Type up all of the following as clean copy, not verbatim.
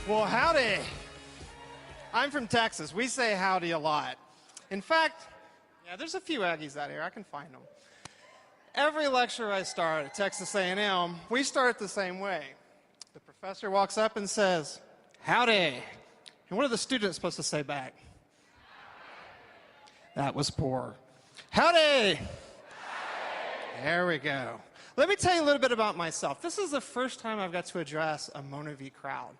Well, howdy. I'm from Texas. We say howdy a lot. In fact, yeah, there's a few Aggies out here. I can find them. Every lecture I start at Texas A&M, we start the same way. The professor walks up and says, howdy. And what are the students supposed to say back? That was poor. Howdy. Howdy. There we go. Let me tell you a little bit about myself. This is the first time I've got to address a MonaVie crowd.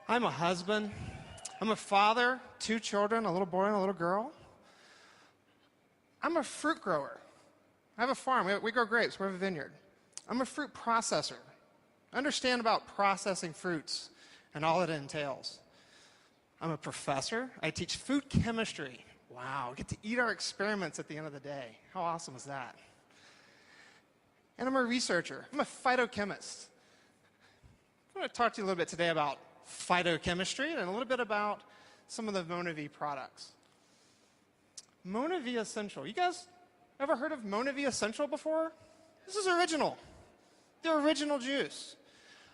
I'm a husband. I'm a father, 2 children, a little boy and a little girl. I'm a fruit grower. I have a farm. We grow grapes. We have a vineyard. I'm a fruit processor. I understand about processing fruits and all it entails. I'm a professor. I teach food chemistry. Wow, we get to eat our experiments at the end of the day. How awesome is that? And I'm a researcher. I'm a phytochemist. I'm going to talk to you a little bit today about phytochemistry and a little bit about some of the MonaVie products. MonaVie Essential. You guys ever heard of MonaVie Essential before? This is original. The original juice.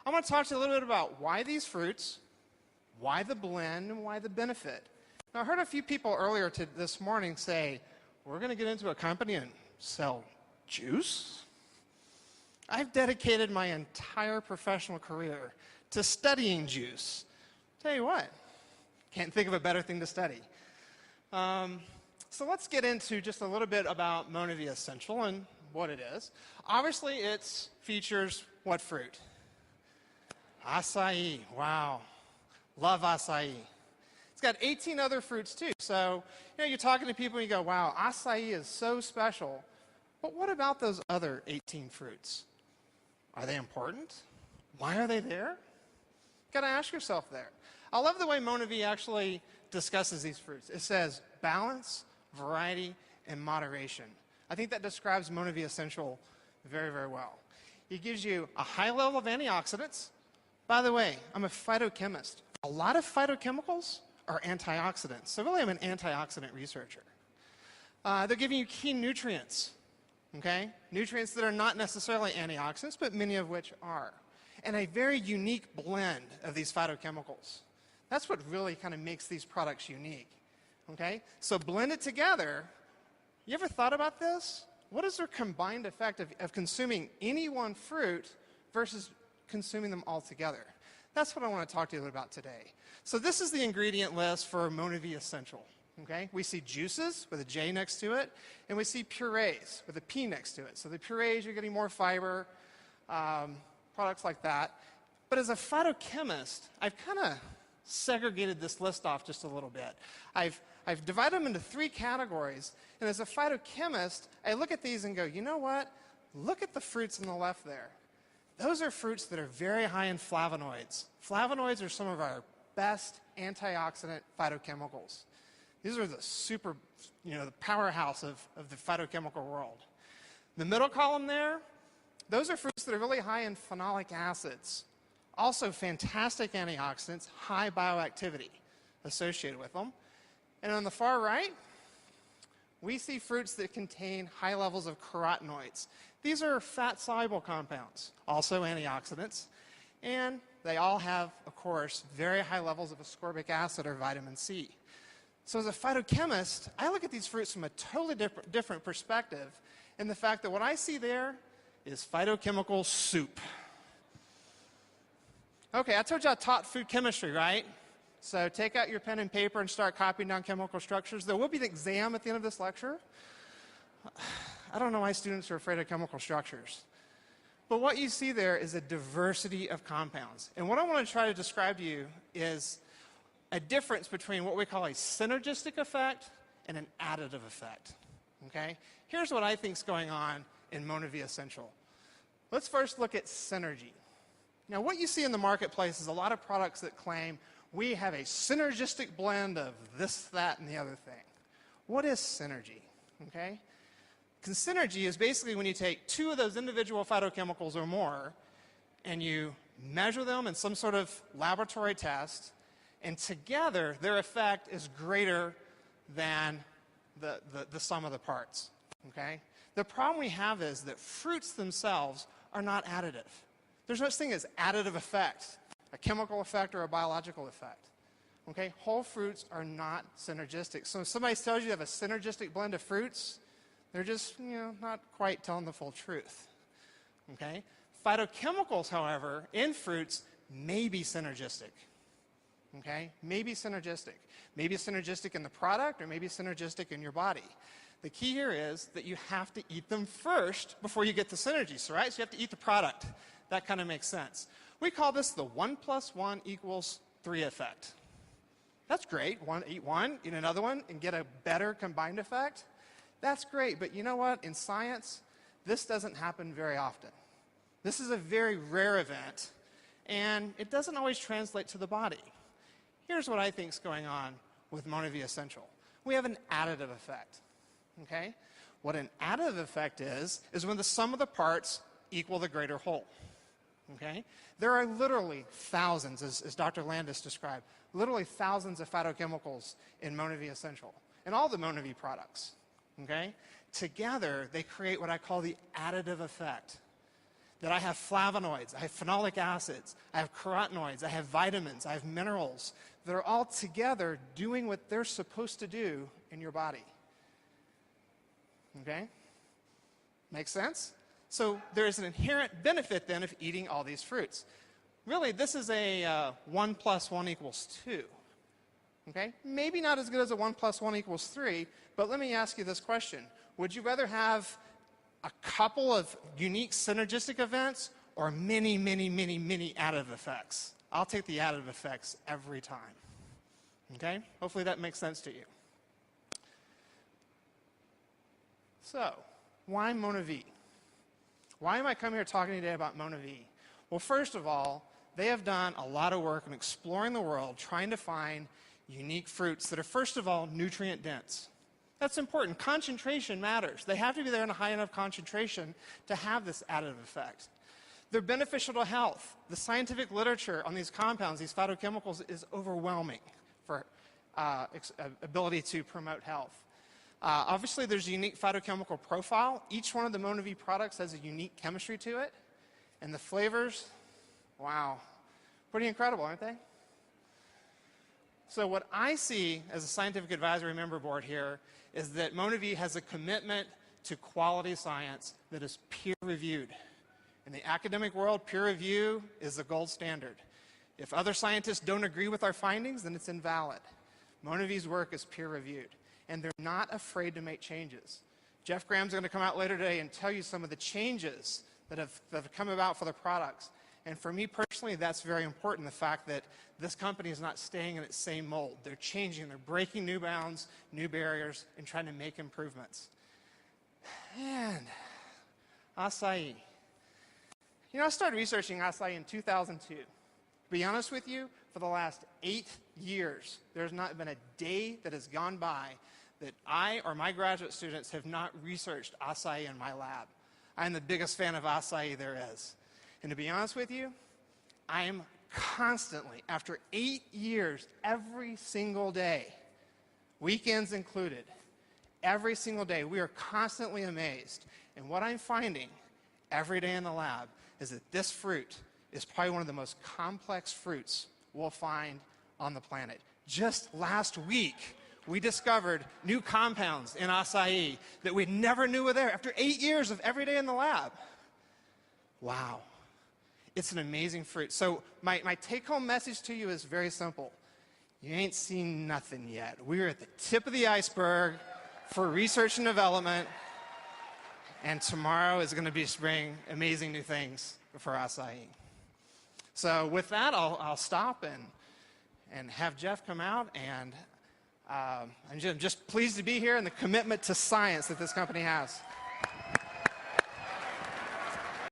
I want to talk to you a little bit about why these fruits, why the blend, and why the benefit. Now, I heard a few people earlier this morning say, we're going to get into a company and sell juice? I've dedicated my entire professional career to studying juice. Tell you what, can't think of a better thing to study. So let's get into just a little bit about MonaVie Essential and what it is. Obviously, it features what fruit? Acai. Wow. Love acai. It's got 18 other fruits too. So, you're talking to people and you go, wow, acai is so special. But what about those other 18 fruits? Are they important? Why are they there? You've got to ask yourself there. I love the way MonaVie actually discusses these fruits. It says balance, variety, and moderation. I think that describes MonaVie Essential very, very well. It gives you a high level of antioxidants. By the way, I'm a phytochemist. A lot of phytochemicals are antioxidants. So really, I'm an antioxidant researcher. They're giving you key nutrients. Okay? Nutrients that are not necessarily antioxidants, but many of which are. And a very unique blend of these phytochemicals. That's what really kind of makes these products unique. Okay? So blend it together. You ever thought about this? What is their combined effect of consuming any one fruit versus consuming them all together? That's what I want to talk to you about today. So this is the ingredient list for MonaVie Essential. Okay? We see juices with a J next to it, and we see purees with a P next to it. So the purees, you're getting more fiber, products like that. But as a phytochemist, I've kind of segregated this list off just a little bit. I've divided them into 3 categories, and as a phytochemist, I look at these and go, you know what? Look at the fruits on the left there. Those are fruits that are very high in flavonoids. Flavonoids are some of our best antioxidant phytochemicals. These are the super, the powerhouse of the phytochemical world. The middle column there, those are fruits that are really high in phenolic acids. Also fantastic antioxidants, high bioactivity associated with them. And on the far right, we see fruits that contain high levels of carotenoids. These are fat-soluble compounds, also antioxidants. And they all have, of course, very high levels of ascorbic acid or vitamin C. So as a phytochemist, I look at these fruits from a totally different perspective, and the fact that what I see there is phytochemical soup. Okay, I told you I taught food chemistry, right? So take out your pen and paper and start copying down chemical structures. There will be an exam at the end of this lecture. I don't know why students are afraid of chemical structures. But what you see there is a diversity of compounds. And what I want to try to describe to you is a difference between what we call a synergistic effect and an additive effect. Okay? Here's what I think is going on in MonaVie Essential. Let's first look at synergy. Now, what you see in the marketplace is a lot of products that claim we have a synergistic blend of this, that, and the other thing. What is synergy? Okay? Synergy is basically when you take 2 of those individual phytochemicals or more and you measure them in some sort of laboratory test, and together their effect is greater than the sum of the parts. Okay? The problem we have is that fruits themselves are not additive. There's no such thing as additive effects. a chemical effect or a biological effect. Okay, whole fruits are not synergistic. So if somebody tells you you have a synergistic blend of fruits, they're just, not quite telling the full truth. Okay? Phytochemicals, however, in fruits may be synergistic. Okay? May be synergistic. Maybe synergistic in the product or maybe synergistic in your body. The key here is that you have to eat them first before you get the synergies, right? So you have to eat the product. That kind of makes sense. We call this the 1 + 1 = 3 effect. That's great. Eat one, eat another one, and get a better combined effect. That's great. But you know what? In science, this doesn't happen very often. This is a very rare event, and it doesn't always translate to the body. Here's what I think is going on with MonaVie Essential. We have an additive effect. Okay? What an additive effect is when the sum of the parts equal the greater whole. Okay? There are literally thousands, as Dr. Landis described, literally thousands of phytochemicals in MonaVie Essential, and all the MonaVie products. Okay? Together, they create what I call the additive effect. That I have flavonoids, I have phenolic acids, I have carotenoids, I have vitamins, I have minerals that are all together doing what they're supposed to do in your body. Okay? Makes sense? So there is an inherent benefit then of eating all these fruits. Really, this is a 1 + 1 = 2. Okay? Maybe not as good as a 1 + 1 = 3, but let me ask you this question. Would you rather have a couple of unique synergistic events or many, many, many, many additive effects? I'll take the additive effects every time. Okay? Hopefully that makes sense to you. So, why MonaVie? Why am I coming here talking today about MonaVie? Well, first of all, they have done a lot of work in exploring the world, trying to find unique fruits that are, first of all, nutrient dense. That's important. Concentration matters. They have to be there in a high enough concentration to have this additive effect. They're beneficial to health. The scientific literature on these compounds, these phytochemicals, is overwhelming for ability to promote health. Obviously, there's a unique phytochemical profile. Each one of the MonaVie products has a unique chemistry to it. And the flavors, wow, pretty incredible, aren't they? So what I see as a scientific advisory member board here is that MonaVie has a commitment to quality science that is peer-reviewed. In the academic world, peer review is the gold standard. If other scientists don't agree with our findings, then it's invalid. MonaVie's work is peer-reviewed, and they're not afraid to make changes. Jeff Graham's going to come out later today and tell you some of the changes that have come about for the products. And for me personally, that's very important, the fact that this company is not staying in its same mold. They're changing, they're breaking new bounds, new barriers, and trying to make improvements. And acai. I started researching acai in 2002. To be honest with you, for the last 8 years, there's not been a day that has gone by that I or my graduate students have not researched acai in my lab. I'm the biggest fan of acai there is. And to be honest with you, I am constantly, after 8 years, every single day, weekends included, every single day, we are constantly amazed. And what I'm finding every day in the lab is that this fruit is probably one of the most complex fruits we'll find on the planet. Just last week, we discovered new compounds in acai that we never knew were there after 8 years of every day in the lab. Wow. It's an amazing fruit. So my take-home message to you is very simple. You ain't seen nothing yet. We're at the tip of the iceberg for research and development, and tomorrow is going to be bring amazing new things for acai. So with that, I'll stop and have Jeff come out, and I'm just pleased to be here and the commitment to science that this company has.